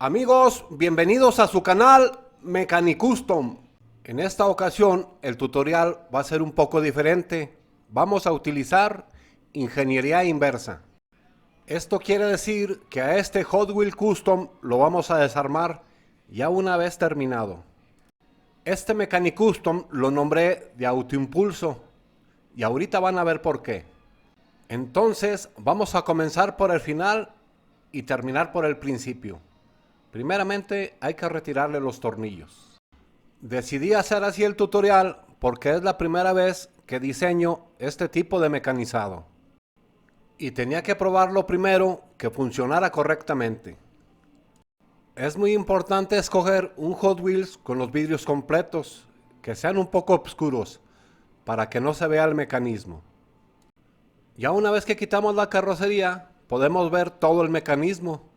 Amigos, bienvenidos a su canal Mecanicustom. En esta ocasión el tutorial va a ser un poco diferente. Vamos a utilizar ingeniería inversa. Esto quiere decir que a este Hot Wheel Custom lo vamos a desarmar ya una vez terminado. Este Mecanicustom lo nombré de autoimpulso y ahorita van a ver por qué. Entonces vamos a comenzar por el final y terminar por el principio. Primeramente hay que retirarle los tornillos. Decidí hacer así el tutorial porque es la primera vez que diseño este tipo de mecanizado. Y tenía que probarlo primero que funcionara correctamente. Es muy importante escoger un Hot Wheels con los vidrios completos, que sean un poco oscuros, para que no se vea el mecanismo. Ya una vez que quitamos la carrocería, podemos ver todo el mecanismo.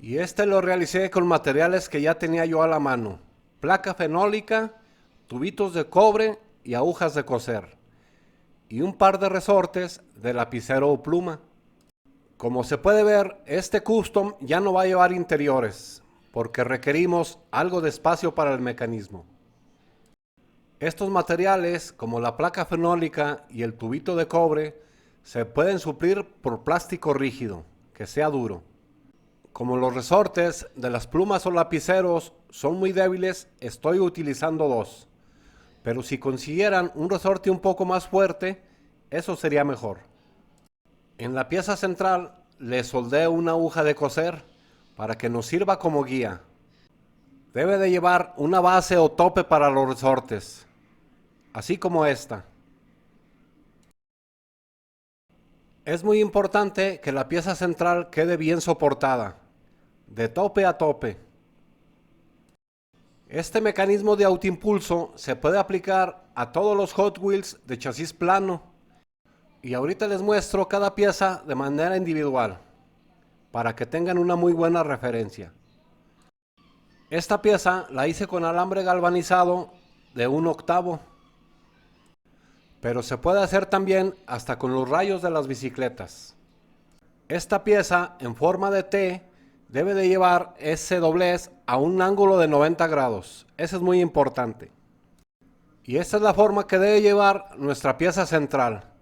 Y este lo realicé con materiales que ya tenía yo a la mano. Placa fenólica, tubitos de cobre y agujas de coser. Y un par de resortes de lapicero o pluma. Como se puede ver, este custom ya no va a llevar interiores, porque requerimos algo de espacio para el mecanismo. Estos materiales, como la placa fenólica y el tubito de cobre, se pueden suplir por plástico rígido, que sea duro. Como los resortes de las plumas o lapiceros son muy débiles, estoy utilizando dos. Pero si consiguieran un resorte un poco más fuerte, eso sería mejor. En la pieza central le soldé una aguja de coser para que nos sirva como guía. Debe de llevar una base o tope para los resortes, así como esta. Es muy importante que la pieza central quede bien soportada, de tope a tope. Este mecanismo de autoimpulso se puede aplicar a todos los Hot Wheels de chasis plano. Y ahorita les muestro cada pieza de manera individual, para que tengan una muy buena referencia. Esta pieza la hice con alambre galvanizado de 1/8. Pero se puede hacer también hasta con los rayos de las bicicletas. Esta pieza en forma de T debe de llevar ese doblez a un ángulo de 90 grados. Eso es muy importante. Y esta es la forma que debe llevar nuestra pieza central.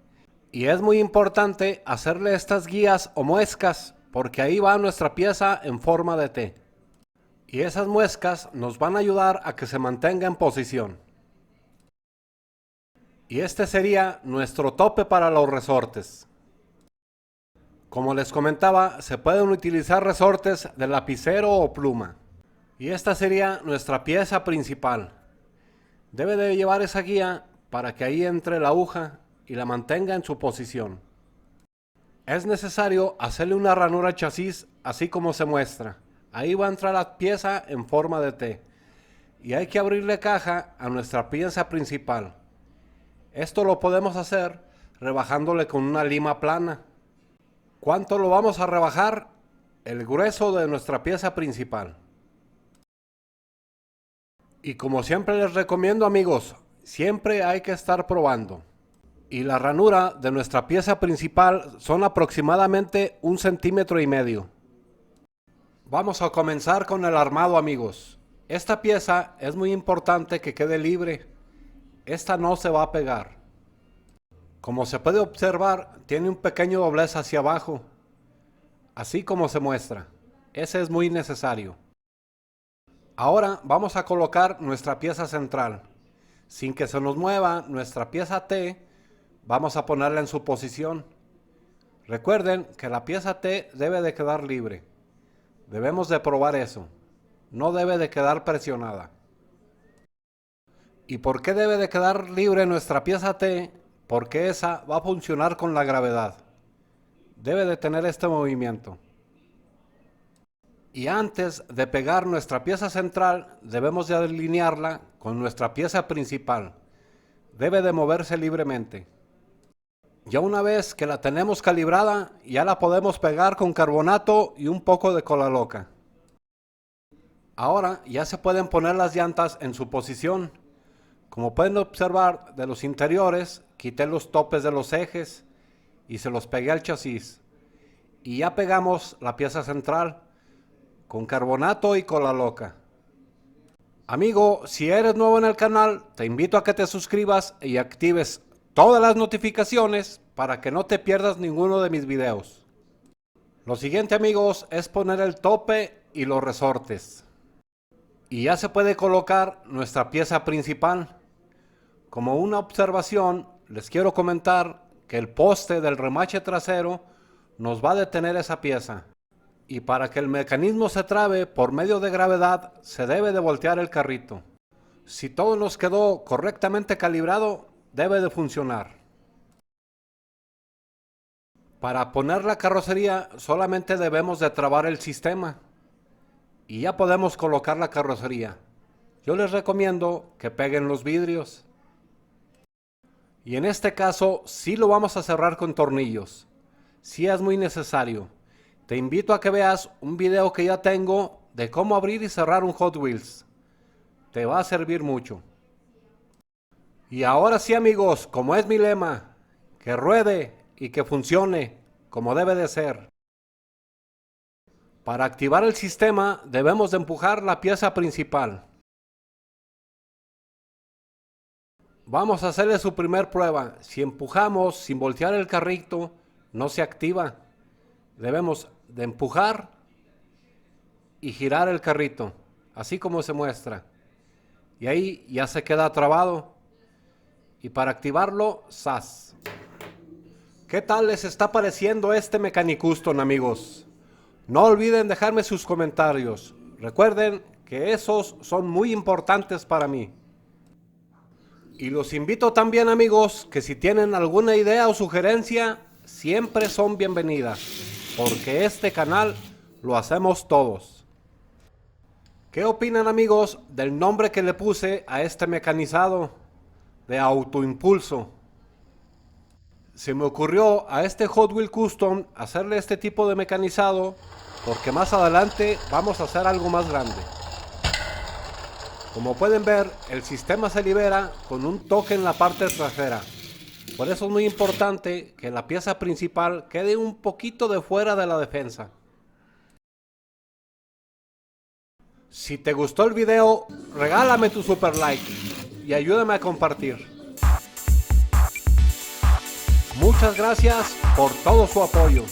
Y es muy importante hacerle estas guías o muescas, porque ahí va nuestra pieza en forma de T. Y esas muescas nos van a ayudar a que se mantenga en posición. Y este sería nuestro tope para los resortes. Como les comentaba, se pueden utilizar resortes de lapicero o pluma. Y esta sería nuestra pieza principal. Debe de llevar esa guía para que ahí entre la aguja y la mantenga en su posición. Es necesario hacerle una ranura al chasis así como se muestra. Ahí va a entrar la pieza en forma de T. Y hay que abrirle caja a nuestra pieza principal. Esto lo podemos hacer rebajándole con una lima plana. ¿Cuánto lo vamos a rebajar? El grueso de nuestra pieza principal. Y como siempre les recomiendo, amigos, siempre hay que estar probando. Y la ranura de nuestra pieza principal son aproximadamente 1,5 cm. Vamos a comenzar con el armado, amigos. Esta pieza es muy importante que quede libre. Esta no se va a pegar. Como se puede observar, tiene un pequeño doblez hacia abajo, así como se muestra. Ese es muy necesario. Ahora vamos a colocar nuestra pieza central. Sin que se nos mueva nuestra pieza T, vamos a ponerla en su posición. Recuerden que la pieza T debe de quedar libre. Debemos de probar eso. No debe de quedar presionada. ¿Y por qué debe de quedar libre nuestra pieza T? Porque esa va a funcionar con la gravedad. Debe de tener este movimiento. Y antes de pegar nuestra pieza central, debemos de alinearla con nuestra pieza principal. Debe de moverse libremente. Ya una vez que la tenemos calibrada, ya la podemos pegar con carbonato y un poco de cola loca. Ahora ya se pueden poner las llantas en su posición. Como pueden observar, de los interiores quité los topes de los ejes y se los pegué al chasis. Y ya pegamos la pieza central. con carbonato y cola loca. Amigo, si eres nuevo en el canal, te invito a que te suscribas y actives todas las notificaciones para que no te pierdas ninguno de mis videos. Lo siguiente, amigos, es poner el tope y los resortes. Y ya se puede colocar nuestra pieza principal. Como una observación, les quiero comentar que el poste del remache trasero nos va a detener esa pieza. Y para que el mecanismo se trabe por medio de gravedad, se debe de voltear el carrito. Si todo nos quedó correctamente calibrado, debe de funcionar. Para poner la carrocería, solamente debemos de trabar el sistema. Y ya podemos colocar la carrocería. Yo les recomiendo que peguen los vidrios. Y en este caso, sí lo vamos a cerrar con tornillos. Sí es muy necesario. Te invito a que veas un video que ya tengo de cómo abrir y cerrar un Hot Wheels. Te va a servir mucho. Y ahora sí, amigos, como es mi lema, que ruede y que funcione como debe de ser. Para activar el sistema debemos de empujar la pieza principal. Vamos a hacerle su primer prueba. Si empujamos sin voltear el carrito, no se activa. Debemos de empujar y girar el carrito, así como se muestra. Y ahí ya se queda trabado. Y para activarlo, ¡zas! ¿Qué tal les está pareciendo este Mecanicustom, amigos? No olviden dejarme sus comentarios. Recuerden que esos son muy importantes para mí. Y los invito también, amigos, que si tienen alguna idea o sugerencia, siempre son bienvenidas, porque este canal lo hacemos todos. ¿Qué opinan, amigos, del nombre que le puse a este mecanizado de autoimpulso? Se me ocurrió a este Hot Wheels Custom hacerle este tipo de mecanizado porque más adelante vamos a hacer algo más grande. Como pueden ver, el sistema se libera con un toque en la parte trasera. Por eso es muy importante que la pieza principal quede un poquito de fuera de la defensa. Si te gustó el video, regálame tu super like y ayúdame a compartir. Muchas gracias por todo su apoyo.